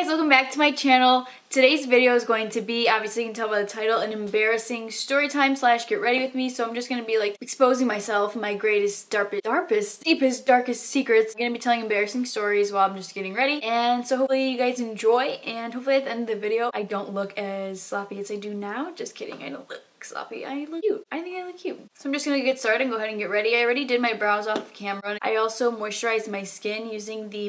guys, welcome back to my channel. Today's video is going to be, obviously you can tell by the title, an embarrassing story time / get ready with me. So I'm just going to be like exposing myself, my greatest, deepest, darkest secrets. I'm going to be telling embarrassing stories while I'm just getting ready. And so hopefully you guys enjoy, and hopefully at the end of the video I don't look as sloppy as I do now. Just kidding, I don't look sloppy. I look cute. I think I look cute. So I'm just gonna get started and go ahead and get ready. I already did my brows off camera. I also moisturized my skin using the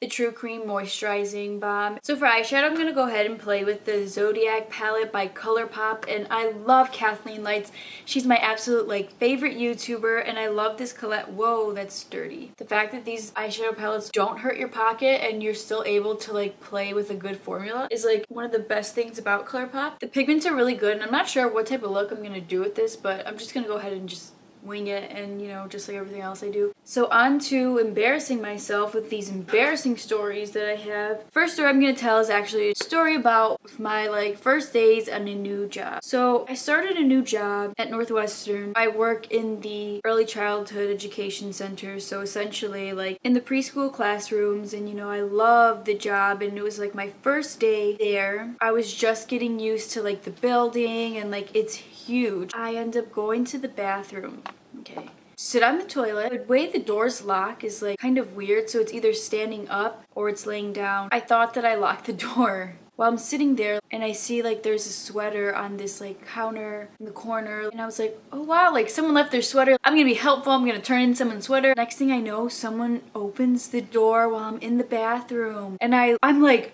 The True Cream Moisturizing Balm. So for eyeshadow, I'm going to go ahead and play with the Zodiac palette by ColourPop, and I love Kathleen Lights. She's my absolute favorite YouTuber, and I love this colette. Whoa, that's sturdy. The fact that these eyeshadow palettes don't hurt your pocket and you're still able to play with a good formula is one of the best things about ColourPop. The pigments are really good, and I'm not sure what type of look I'm going to do with this, but I'm just going to go ahead and just wing it, and just like everything else I do. So on to embarrassing myself with these embarrassing stories that I have. First story I'm gonna tell is actually a story about my first days on a new job. So I started a new job at Northwestern. I work in the early childhood education center, so essentially in the preschool classrooms, and I loved the job, and it was my first day there. I was just getting used to the building, and it's huge. I end up going to the bathroom. Okay. Sit on the toilet. The way the doors lock is kind of weird, so it's either standing up or it's laying down. I thought that I locked the door. While I'm sitting there and I see there's a sweater on this counter in the corner, and I was like, oh wow, someone left their sweater. I'm gonna be helpful. I'm gonna turn in someone's sweater. Next thing I know, someone opens the door while I'm in the bathroom, and I'm like,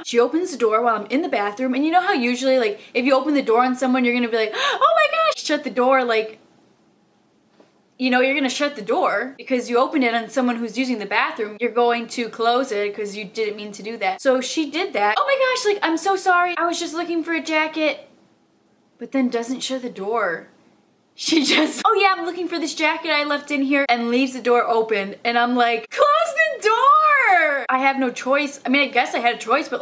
she opens the door while I'm in the bathroom, and you know how usually if you open the door on someone, you're gonna be like, oh my gosh, shut the door, you're gonna shut the door because you opened it on someone who's using the bathroom. You're going to close it because you didn't mean to do that. So she did that. Oh my gosh, I'm so sorry. I was just looking for a jacket. But then doesn't shut the door. She just, oh yeah, I'm looking for this jacket I left in here, and leaves the door open. And I'm like, close the door! I have no choice. I mean, I guess I had a choice, but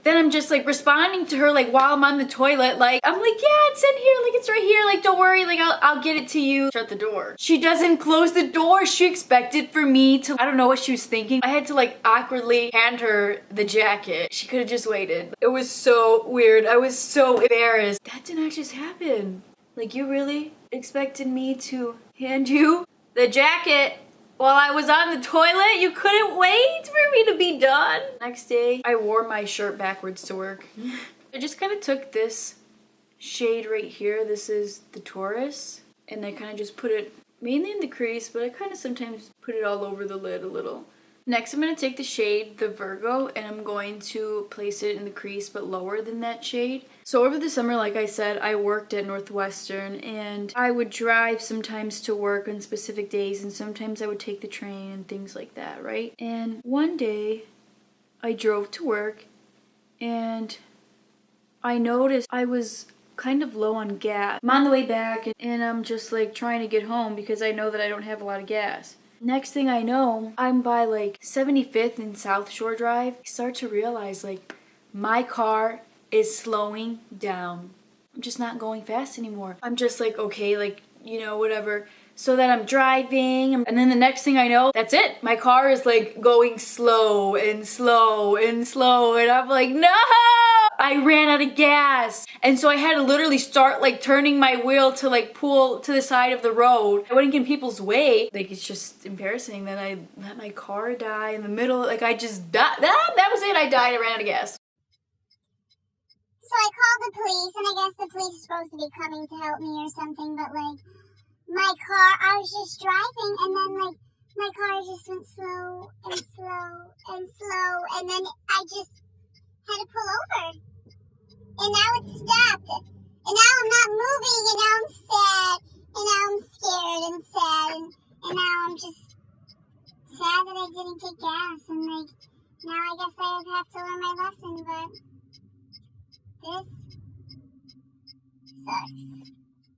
then I'm just responding to her while I'm on the toilet. I'm like, yeah, it's in here, it's right here, don't worry, I'll get it to you. Shut the door. She doesn't close the door. She expected for me to, I don't know what she was thinking. I had to awkwardly hand her the jacket. She could have just waited. It was so weird. I was so embarrassed. That didn't just happen. You really expected me to hand you the jacket while I was on the toilet? You couldn't wait for me to be done? Next day, I wore my shirt backwards to work. I just kind of took this shade right here. This is the Taurus. And I kind of just put it mainly in the crease, but I kind of sometimes put it all over the lid a little. Next, I'm going to take the shade, the Virgo, and I'm going to place it in the crease, but lower than that shade. So over the summer, like I said, I worked at Northwestern, and I would drive sometimes to work on specific days, and sometimes I would take the train and things like that, right? And one day, I drove to work, and I noticed I was kind of low on gas. I'm on the way back, and I'm just trying to get home because I know that I don't have a lot of gas. Next thing I know, I'm by 75th and South Shore Drive. I start to realize my car is slowing down. I'm just not going fast anymore. I'm just okay, whatever. So then I'm driving, and then the next thing I know, that's it. My car is going slow and slow and slow, and I'm like, no! I ran out of gas. And so I had to literally start turning my wheel to pull to the side of the road. I wouldn't get in people's way. It's just embarrassing that I let my car die in the middle. I just died. That was it. I died. I ran out of gas. So I called the police, and I guess the police are supposed to be coming to help me or something, but my car, I was just driving, and then my car just went slow and slow and slow, and then I just had to pull over. And now it's stopped. And now I'm not moving, and now I'm sad, and now I'm scared and sad, and now I'm just sad that I didn't get gas, and now I guess I have to learn my lesson, but this sucks.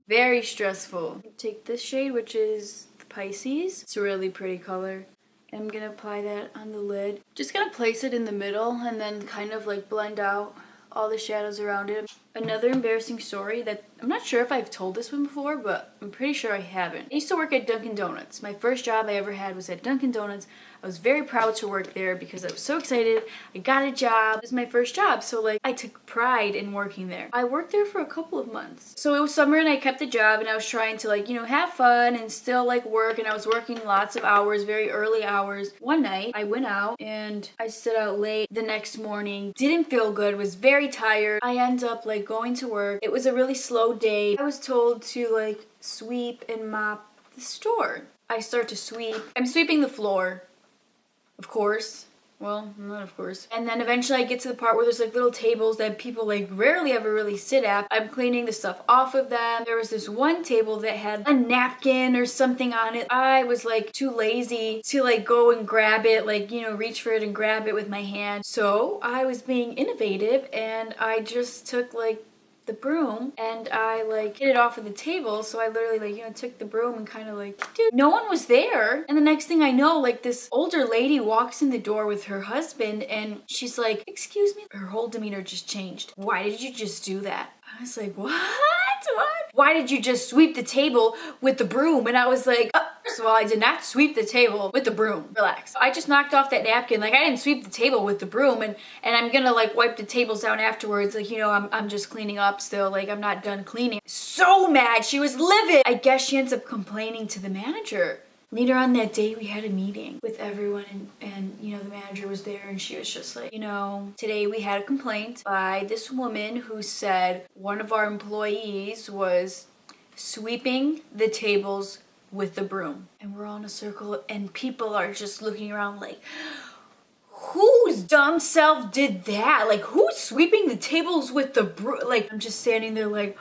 Very stressful. Take this shade, which is the Pisces. It's a really pretty color. And I'm gonna apply that on the lid. Just gonna place it in the middle and then kind of blend out all the shadows around it. Another embarrassing story that I'm not sure if I've told this one before, but I'm pretty sure I haven't. I used to work at Dunkin' Donuts. My first job I ever had was at Dunkin' Donuts. I was very proud to work there because I was so excited. I got a job. It was my first job, so like I took pride in working there. I worked there for a couple of months. So it was summer and I kept the job and I was trying to like, you know, have fun and still like work, and I was working lots of hours, very early hours. One night I went out and I stood out late the next morning. Didn't feel good, was very tired. I end up like going to work. It was a really slow day. I was told to like sweep and mop the store. I start to sweep. I'm sweeping the floor, of course. Well, not of course. And then eventually I get to the part where there's like little tables that people like rarely ever really sit at. I'm cleaning the stuff off of them. There was this one table that had a napkin or something on it. I was like too lazy to like go and grab it, like, you know, reach for it and grab it with my hand. So I was being innovative and I just took like the broom and I like hit it off of the table. So I literally like, you know, took the broom and kind of like, dude, no one was there. And the next thing I know, like this older lady walks in the door with her husband and she's like, excuse me. Her whole demeanor just changed. Why did you just do that? I was like, what? Why did you just sweep the table with the broom? And I was like, first of all, I did not sweep the table with the broom. Relax. I just knocked off that napkin. Like I didn't sweep the table with the broom, and I'm gonna like wipe the tables down afterwards. Like, you know, I'm just cleaning up still. Like I'm not done cleaning. So mad. She was livid. I guess she ends up complaining to the manager. Later on that day, we had a meeting with everyone and, you know, the manager was there and she was just like, you know, today we had a complaint by this woman who said one of our employees was sweeping the tables with the broom. And we're all in a circle and people are just looking around like, whose dumb self did that? Like, who's sweeping the tables with the broom? Like, I'm just standing there like,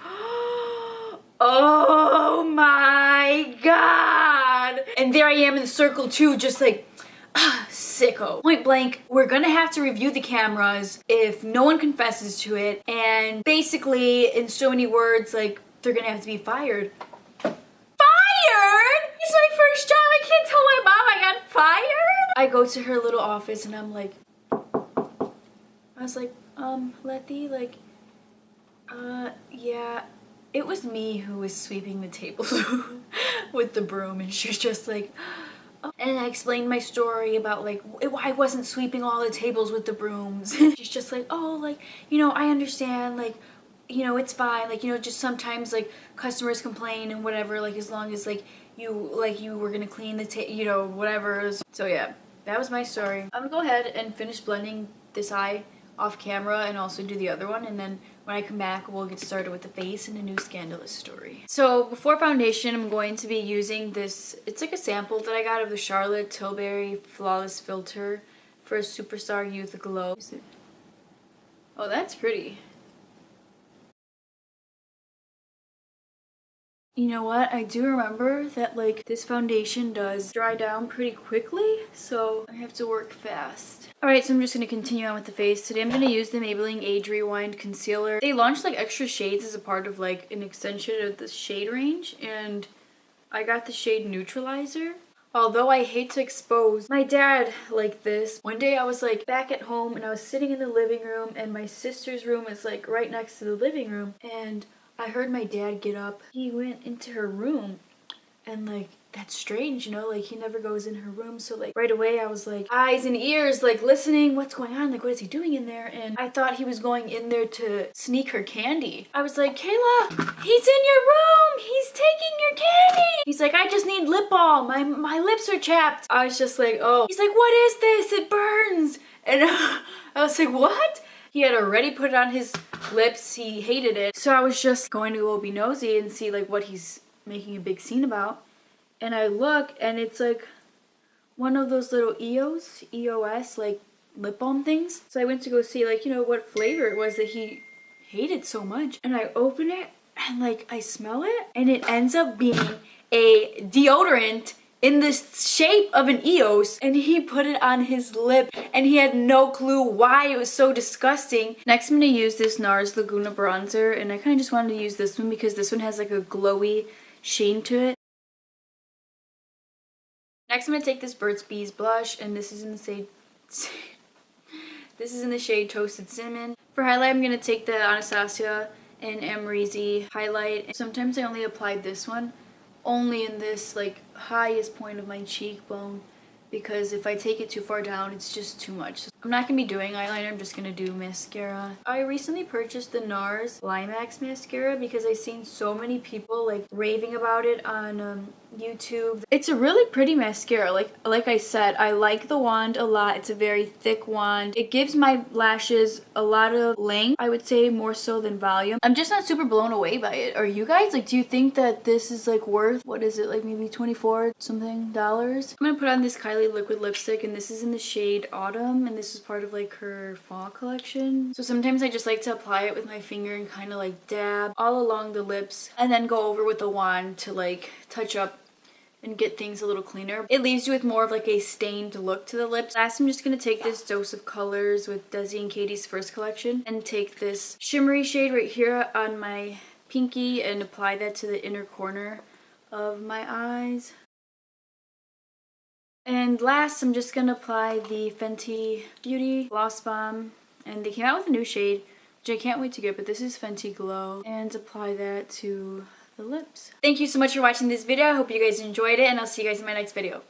oh my God. And there I am in the circle too, just like, sicko. Point blank, we're gonna have to review the cameras if no one confesses to it. And basically, in so many words, like, they're gonna have to be fired. Fired? It's my first job. I can't tell my mom I got fired. I go to her little office and I'm like, I was like, Letty, like, yeah. It was me who was sweeping the tables with the broom, and she was just like, oh. And I explained my story about like why I wasn't sweeping all the tables with the brooms. She's just like, oh, like, you know, I understand, like, you know, it's fine, like, you know, just sometimes like customers complain and whatever, like as long as like you were gonna clean the you know, whatever. So yeah, that was my story. I'm gonna go ahead and finish blending this eye off camera and also do the other one, and then when I come back we'll get started with the face and a new scandalous story. So before foundation, I'm going to be using this, it's like a sample that I got of the Charlotte Tilbury Flawless Filter for a Superstar Youth Glow. Oh, that's pretty. You know what? I do remember that like this foundation does dry down pretty quickly, so I have to work fast. Alright, so I'm just going to continue on with the face. Today I'm going to use the Maybelline Age Rewind Concealer. They launched like extra shades as a part of like an extension of the shade range, and I got the shade Neutralizer. Although I hate to expose my dad like this, one day I was like back at home and I was sitting in the living room and my sister's room is like right next to the living room, and I heard my dad get up. He went into her room and like, that's strange, you know, like he never goes in her room. So like right away I was like eyes and ears, like listening, what's going on? Like what is he doing in there? And I thought he was going in there to sneak her candy. I was like, Kayla, he's in your room. He's taking your candy. He's like, I just need lip balm. My lips are chapped. I was just like, oh. He's like, what is this? It burns. And I was like, what? He had already put it on his lips. He hated it. So I was just going to go be nosy and see like what he's making a big scene about. And I look and it's like one of those little EOS like lip balm things. So I went to go see like, you know, what flavor it was that he hated so much. And I open it and like I smell it and it ends up being a deodorant in the shape of an EOS, and he put it on his lip and he had no clue why it was so disgusting. Next I'm going to use this NARS Laguna bronzer, and I kind of just wanted to use this one because this one has like a glowy sheen to it. Next I'm going to take this Burt's Bees blush, and this is in the shade Toasted Cinnamon. For highlight I'm going to take the Anastasia and Amrezy highlight. Sometimes I only apply this one only in this like highest point of my cheekbone because if I take it too far down, it's just too much. So I'm not gonna be doing eyeliner, I'm just gonna do mascara. I recently purchased the NARS Climax mascara because I've seen so many people like raving about it on YouTube. It's a really pretty mascara. Like I said, I like the wand a lot. It's a very thick wand. It gives my lashes a lot of length, I would say, more so than volume. I'm just not super blown away by it. Are you guys? Like, do you think that this is like worth, what is it, like maybe $24 something dollars? I'm gonna put on this Kylie liquid lipstick, and this is in the shade Autumn, and this is part of like her fall collection. So sometimes I just like to apply it with my finger and kind of like dab all along the lips and then go over with the wand to like touch up and get things a little cleaner. It leaves you with more of like a stained look to the lips. Last, I'm just going to take this Dose of Colors with Desi and Katie's first collection and take this shimmery shade right here on my pinky and apply that to the inner corner of my eyes. And last, I'm just going to apply the Fenty Beauty Gloss Bomb, and they came out with a new shade, which I can't wait to get, but this is Fenty Glow, and apply that to the lips. Thank you so much for watching this video. I hope you guys enjoyed it, and I'll see you guys in my next video.